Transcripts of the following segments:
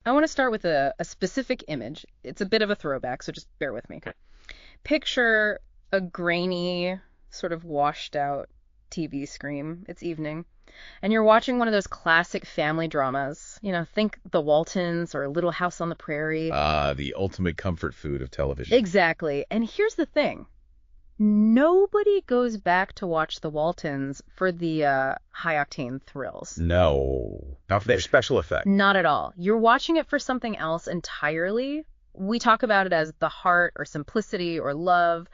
I want to start with a specific image. It's a bit of a throwback, so just bear with me. Okay. Picture a grainy, sort of washed out TV screen. It's evening, and you're watching one of those classic family dramas. Think The Waltons or Little House on the Prairie. The ultimate comfort food of television. Exactly. And here's the thing. Nobody goes back to watch The Waltons for the high-octane thrills. No, not for their special effect. Not at all. You're watching it for something else entirely. We talk about it as the heart or simplicity or love,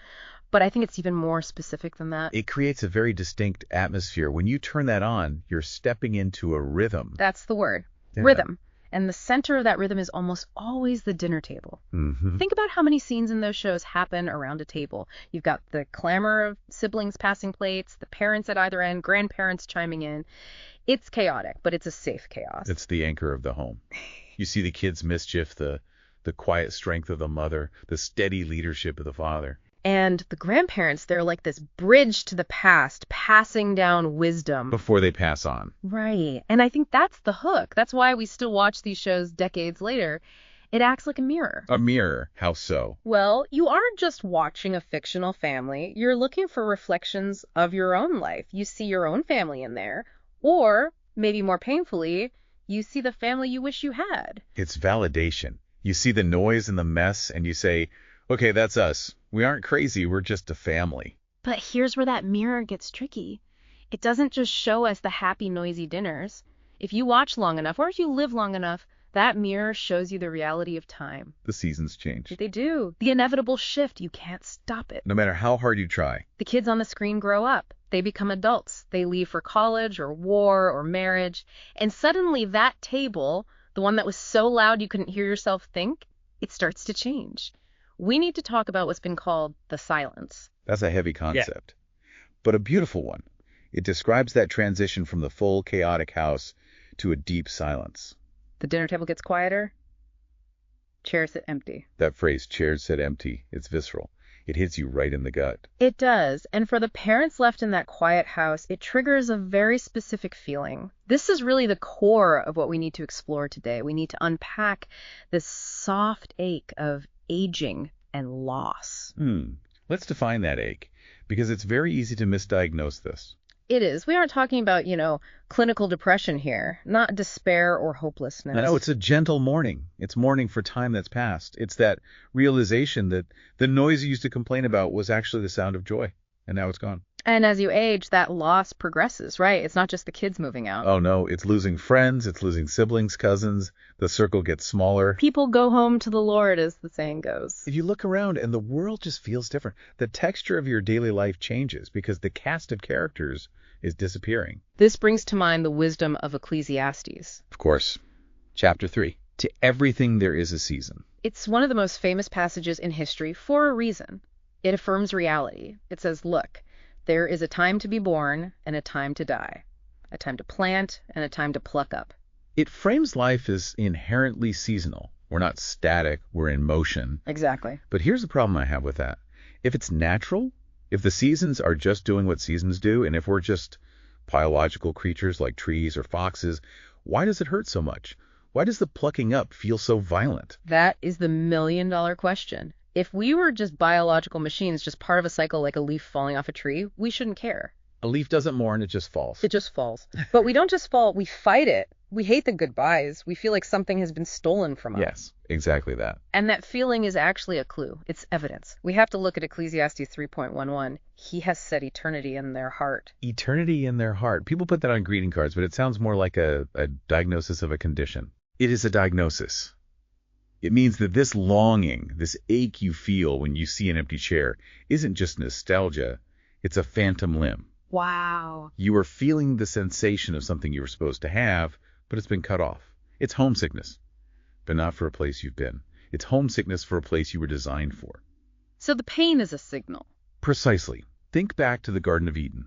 but I think it's even more specific than that. It creates a very distinct atmosphere. When you turn that on, you're stepping into a rhythm. That's the word. Yeah. Rhythm. And the center of that rhythm is almost always the dinner table. Mm-hmm. Think about how many scenes in those shows happen around a table. You've got the clamor of siblings passing plates, the parents at either end, grandparents chiming in. It's chaotic, but it's a safe chaos. It's the anchor of the home. You see the kids' mischief, the quiet strength of the mother, the steady leadership of the father. And the grandparents, they're like this bridge to the past, passing down wisdom. Before they pass on. Right. And I think that's the hook. That's why we still watch these shows decades later. It acts like a mirror. A mirror. How so? Well, you aren't just watching a fictional family. You're looking for reflections of your own life. You see your own family in there. Or, maybe more painfully, you see the family you wish you had. It's validation. You see the noise and the mess, and you say, okay, that's us. We aren't crazy. We're just a family. But here's where that mirror gets tricky. It doesn't just show us the happy, noisy dinners. If you watch long enough, or if you live long enough, that mirror shows you the reality of time. The seasons change. They do. The inevitable shift. You can't stop it. No matter how hard you try. The kids on the screen grow up. They become adults. They leave for college or war or marriage. And suddenly that table, the one that was so loud you couldn't hear yourself think, it starts to change. We need to talk about what's been called the silence. That's a heavy concept, but a beautiful one. It describes that transition from the full chaotic house to a deep silence. The dinner table gets quieter. Chairs sit empty. That phrase, chairs sit empty, it's visceral. It hits you right in the gut. It does. And for the parents left in that quiet house, it triggers a very specific feeling. This is really the core of what we need to explore today. We need to unpack this soft ache of aging and loss. Let's define that ache, because it's very easy to misdiagnose this. It is. We aren't talking about, clinical depression here, not despair or hopelessness. No, it's a gentle mourning. It's mourning for time that's passed. It's that realization that the noise you used to complain about was actually the sound of joy, and now it's gone. And as you age, that loss progresses, right? It's not just the kids moving out. Oh, no, it's losing friends, it's losing siblings, cousins. The circle gets smaller. People go home to the Lord, as the saying goes. If you look around and the world just feels different, the texture of your daily life changes because the cast of characters is disappearing. This brings to mind the wisdom of Ecclesiastes. Of course. Chapter 3. To everything there is a season. It's one of the most famous passages in history for a reason. It affirms reality. It says, look, there is a time to be born and a time to die, a time to plant and a time to pluck up. It frames life as inherently seasonal. We're not static, we're in motion. Exactly. But here's the problem I have with that. If it's natural, if the seasons are just doing what seasons do, and if we're just biological creatures like trees or foxes, why does it hurt so much? Why does the plucking up feel so violent? That is the million-dollar question. If we were just biological machines, just part of a cycle like a leaf falling off a tree, we shouldn't care. A leaf doesn't mourn, it just falls. It just falls. But we don't just fall, we fight it. We hate the goodbyes. We feel like something has been stolen from us. Yes, exactly that. And that feeling is actually a clue. It's evidence. We have to look at Ecclesiastes 3.11. He has set eternity in their heart. Eternity in their heart. People put that on greeting cards, but it sounds more like a diagnosis of a condition. It is a diagnosis. It means that this longing, this ache you feel when you see an empty chair, isn't just nostalgia. It's a phantom limb. Wow. You are feeling the sensation of something you were supposed to have, but it's been cut off. It's homesickness, but not for a place you've been. It's homesickness for a place you were designed for. So the pain is a signal. Precisely. Think back to the Garden of Eden.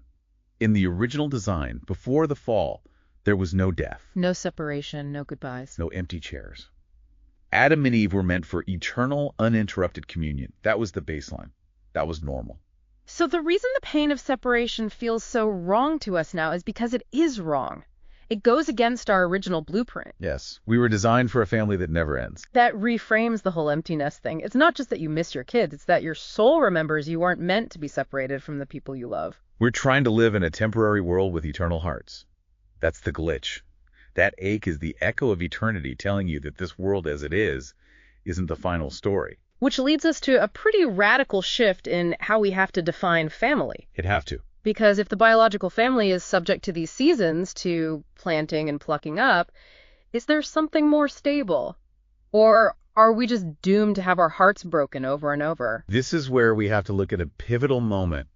In the original design, before the fall, there was no death. No separation, no goodbyes. No empty chairs. Adam and Eve were meant for eternal, uninterrupted communion. That was the baseline. That was normal. So the reason the pain of separation feels so wrong to us now is because it is wrong. It goes against our original blueprint. Yes, we were designed for a family that never ends. That reframes the whole empty nest thing. It's not just that you miss your kids, it's that your soul remembers you aren't meant to be separated from the people you love. We're trying to live in a temporary world with eternal hearts. That's the glitch. That ache is the echo of eternity telling you that this world as it is isn't the final story. Which leads us to a pretty radical shift in how we have to define family. It'd have to. Because if the biological family is subject to these seasons, to planting and plucking up, is there something more stable? Or are we just doomed to have our hearts broken over and over? This is where we have to look at a pivotal moment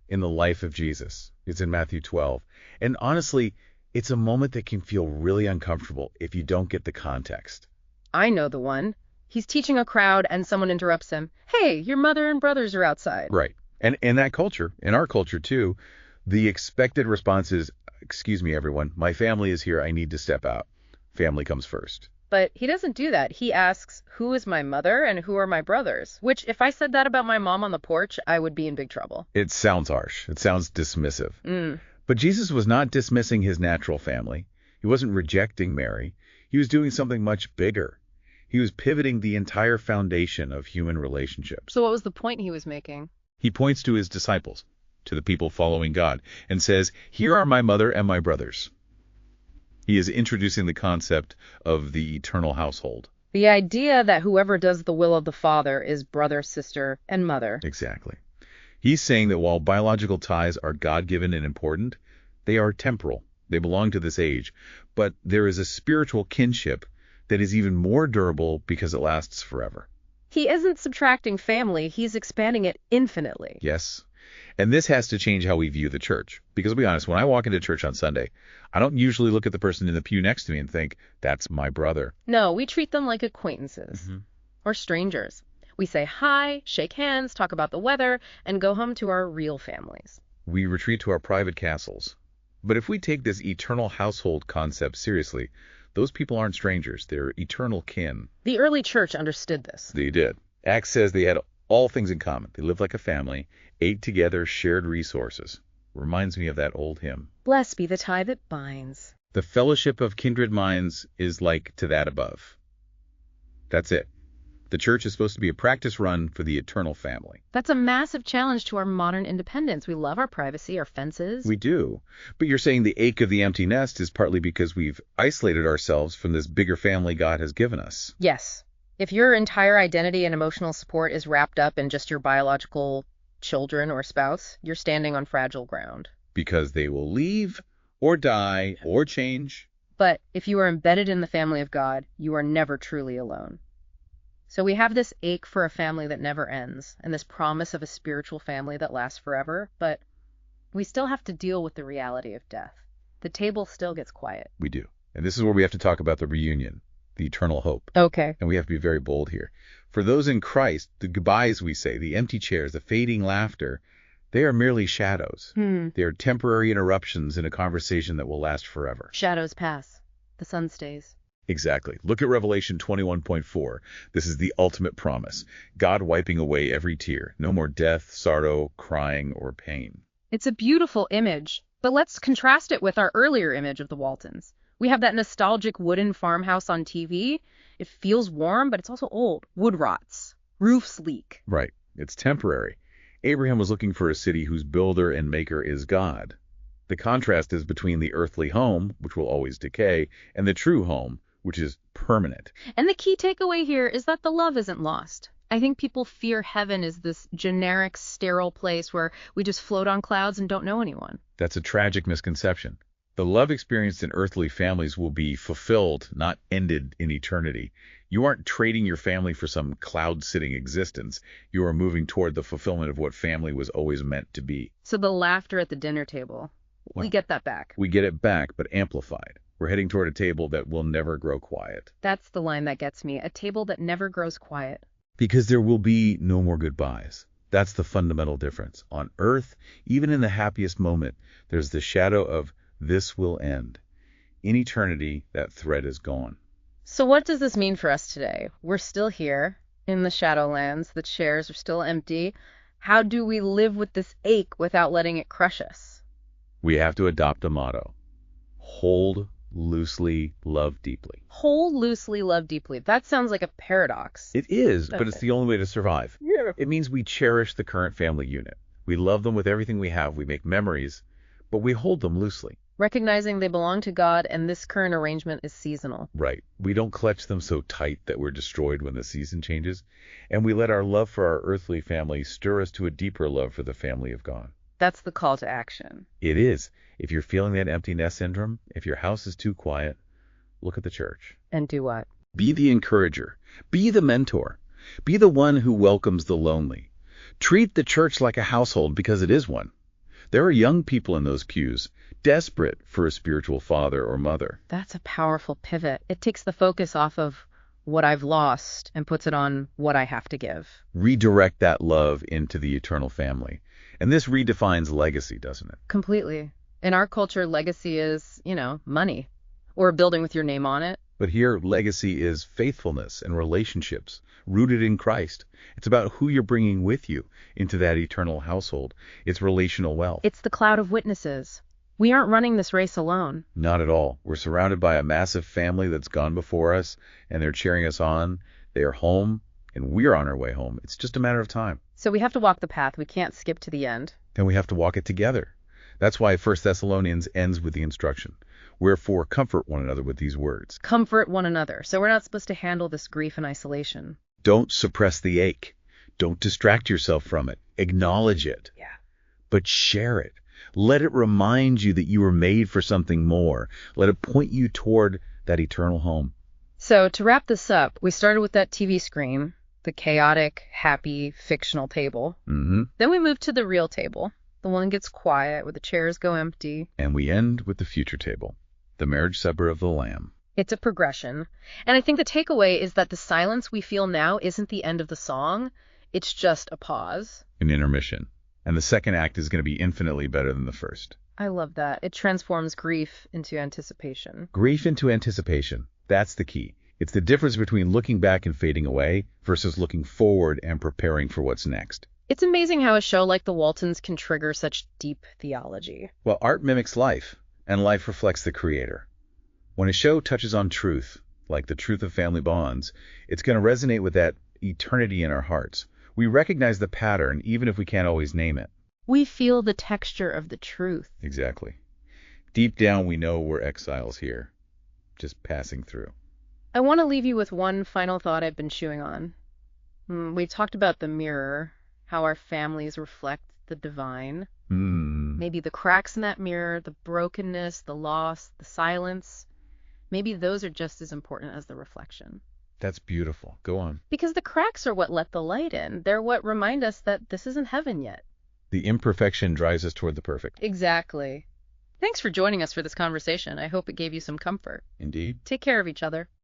in the life of Jesus. It's in Matthew 12. And honestly, it's a moment that can feel really uncomfortable if you don't get the context. I know the one. He's teaching a crowd and someone interrupts him. Hey, your mother and brothers are outside. Right. And in that culture, in our culture too, the expected response is, excuse me, everyone, my family is here. I need to step out. Family comes first. But he doesn't do that. He asks, who is my mother and who are my brothers? Which, if I said that about my mom on the porch, I would be in big trouble. It sounds harsh. It sounds dismissive. But Jesus was not dismissing his natural family. He wasn't rejecting Mary. He was doing something much bigger. He was pivoting the entire foundation of human relationships. So what was the point he was making? He points to his disciples, to the people following God, and says, here are my mother and my brothers. He is introducing the concept of the eternal household. The idea that whoever does the will of the Father is brother, sister, and mother. Exactly. He's saying that while biological ties are God-given and important, they are temporal. They belong to this age. But there is a spiritual kinship that is even more durable because it lasts forever. He isn't subtracting family, he's expanding it infinitely. Yes. And this has to change how we view the church. Because to be honest, when I walk into church on Sunday, I don't usually look at the person in the pew next to me and think, that's my brother. No, we treat them like acquaintances or strangers. We say hi, shake hands, talk about the weather, and go home to our real families. We retreat to our private castles. But if we take this eternal household concept seriously, those people aren't strangers. They're eternal kin. The early church understood this. They did. Acts says they had all things in common. They lived like a family, ate together, shared resources. Reminds me of that old hymn. Blessed be the tie that binds. The fellowship of kindred minds is like to that above. That's it. The church is supposed to be a practice run for the eternal family. That's a massive challenge to our modern independence. We love our privacy, our fences. We do. But you're saying the ache of the empty nest is partly because we've isolated ourselves from this bigger family God has given us. Yes. If your entire identity and emotional support is wrapped up in just your biological children or spouse, you're standing on fragile ground. Because they will leave or die or change. But if you are embedded in the family of God, you are never truly alone. So we have this ache for a family that never ends, and this promise of a spiritual family that lasts forever, but we still have to deal with the reality of death. The table still gets quiet. We do. And this is where we have to talk about the reunion, the eternal hope. Okay. And we have to be very bold here. For those in Christ, the goodbyes we say, the empty chairs, the fading laughter, they are merely shadows. They are temporary interruptions in a conversation that will last forever. Shadows pass. The sun stays. Exactly. Look at Revelation 21.4. This is the ultimate promise. God wiping away every tear. No more death, sorrow, crying, or pain. It's a beautiful image, but let's contrast it with our earlier image of the Waltons. We have that nostalgic wooden farmhouse on TV. It feels warm, but it's also old. Wood rots. Roofs leak. Right. It's temporary. Abraham was looking for a city whose builder and maker is God. The contrast is between the earthly home, which will always decay, and the true home, which is permanent. And the key takeaway here is that the love isn't lost. I think people fear heaven is this generic, sterile place where we just float on clouds and don't know anyone. That's a tragic misconception. The love experienced in earthly families will be fulfilled, not ended in eternity. You aren't trading your family for some cloud-sitting existence. You are moving toward the fulfillment of what family was always meant to be. So the laughter at the dinner table, we get that back. We get it back, but amplified. We're heading toward a table that will never grow quiet. That's the line that gets me. A table that never grows quiet. Because there will be no more goodbyes. That's the fundamental difference. On earth, even in the happiest moment, there's the shadow of this will end. In eternity, that thread is gone. So what does this mean for us today? We're still here in the Shadowlands. The chairs are still empty. How do we live with this ache without letting it crush us? We have to adopt a motto. Hold loosely, love deeply. Hold loosely, love deeply. That sounds like a paradox. It is, but it's Okay. the only way to survive. Yeah. It means we cherish the current family unit. We love them with everything we have. We make memories, but we hold them loosely. Recognizing they belong to God and this current arrangement is seasonal. Right. We don't clutch them so tight that we're destroyed when the season changes, and we let our love for our earthly family stir us to a deeper love for the family of God. That's the call to action. It is. If you're feeling that empty nest syndrome, if your house is too quiet, look at the church. And do what? Be the encourager. Be the mentor. Be the one who welcomes the lonely. Treat the church like a household because it is one. There are young people in those pews, desperate for a spiritual father or mother. That's a powerful pivot. It takes the focus off of what I've lost and puts it on what I have to give. Redirect that love into the eternal family. And this redefines legacy, doesn't it? Completely. In our culture, legacy is, money or a building with your name on it. But here, legacy is faithfulness and relationships rooted in Christ. It's about who you're bringing with you into that eternal household. It's relational wealth. It's the cloud of witnesses. We aren't running this race alone. Not at all. We're surrounded by a massive family that's gone before us, and they're cheering us on. They are home, and we're on our way home. It's just a matter of time. So we have to walk the path. We can't skip to the end. Then we have to walk it together. That's why 1 Thessalonians ends with the instruction. Wherefore, comfort one another with these words. Comfort one another. So we're not supposed to handle this grief in isolation. Don't suppress the ache. Don't distract yourself from it. Acknowledge it. Yeah. But share it. Let it remind you that you were made for something more. Let it point you toward that eternal home. So to wrap this up, we started with that TV screen, the chaotic, happy, fictional table. Mm-hmm. Then we moved to the real table. The one gets quiet, where the chairs go empty. And we end with the future table, the marriage supper of the Lamb. It's a progression. And I think the takeaway is that the silence we feel now isn't the end of the song. It's just a pause. An intermission. And the second act is going to be infinitely better than the first. I love that. It transforms grief into anticipation. Grief into anticipation. That's the key. It's the difference between looking back and fading away versus looking forward and preparing for what's next. It's amazing how a show like The Waltons can trigger such deep theology. Well, art mimics life, and life reflects the creator. When a show touches on truth, like the truth of family bonds, it's going to resonate with that eternity in our hearts. We recognize the pattern, even if we can't always name it. We feel the texture of the truth. Exactly. Deep down, we know we're exiles here, just passing through. I want to leave you with one final thought I've been chewing on. We talked about the mirror, how our families reflect the divine. Maybe the cracks in that mirror, the brokenness, the loss, the silence, maybe those are just as important as the reflection. That's beautiful. Go on. Because the cracks are what let the light in. They're what remind us that this isn't heaven yet. The imperfection drives us toward the perfect. Exactly. Thanks for joining us for this conversation. I hope it gave you some comfort. Indeed. Take care of each other.